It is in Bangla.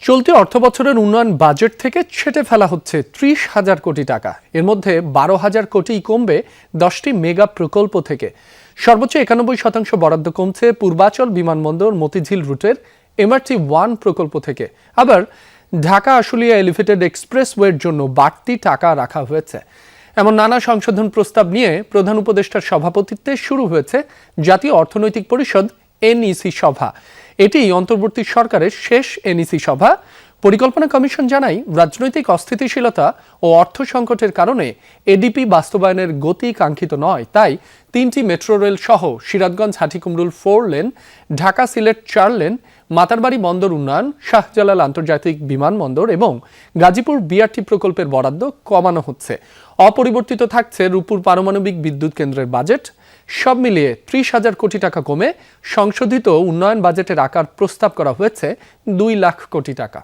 চলতি অর্থবছরের উন্নয়ন বাজেট থেকে ছেটে ফেলা হচ্ছে ৩০,০০০ কোটি টাকা। এর মধ্যে ১২,০০০ কোটি কমবে ১০টি মেগা প্রকল্প থেকে। সর্বোচ্চ ৯১% বরাদ্দ কমছে পূর্বাচল বিমানবন্দর মতিঝিল রুটের MRT-1 প্রকল্প থেকে। আবার ঢাকা আশুলিয়া এলিভেটেড এক্সপ্রেসওয়ের জন্য বাড়তি টাকা রাখা হয়েছে। এমন নানা সংশোধন প্রস্তাব নিয়ে প্রধান উপদেষ্টার সভাপতিত্বে শুরু হয়েছে জাতীয় অর্থনৈতিক পরিষদ NEC সভা। এটি অন্তর্বর্তী সরকারের শেষ NEC সভা। পরিকল্পনা কমিশন জানায়, রাজনৈতিক অস্থিতিশীলতা ও অর্থ সংকটের কারণে ADP বাস্তবায়নের গতি কাঙ্ক্ষিত নয়। তাই 3টি মেট্রো রেল সহ সিরাজগঞ্জ হাটিকুমরুল 4 লেন, ঢাকা সিলেট 4 লেন, মাতারবাড়ি বন্দর উন্নয়ন, শাহজালাল আন্তর্জাতিক বিমানবন্দর এবং গাজীপুর BRT প্রকল্পের বরাদ্দ কমানো হচ্ছে। অপরিবর্তিত থাকছে রূপপুর পারমাণবিক বিদ্যুৎ কেন্দ্রের বাজেট। সব মিলিয়ে ৩০,০০০ কোটি টাকা কমে সংশোধিত উন্নয়ন বাজেটের আকার প্রস্তাব করা হয়েছে 2 লাখ কোটি টাকা।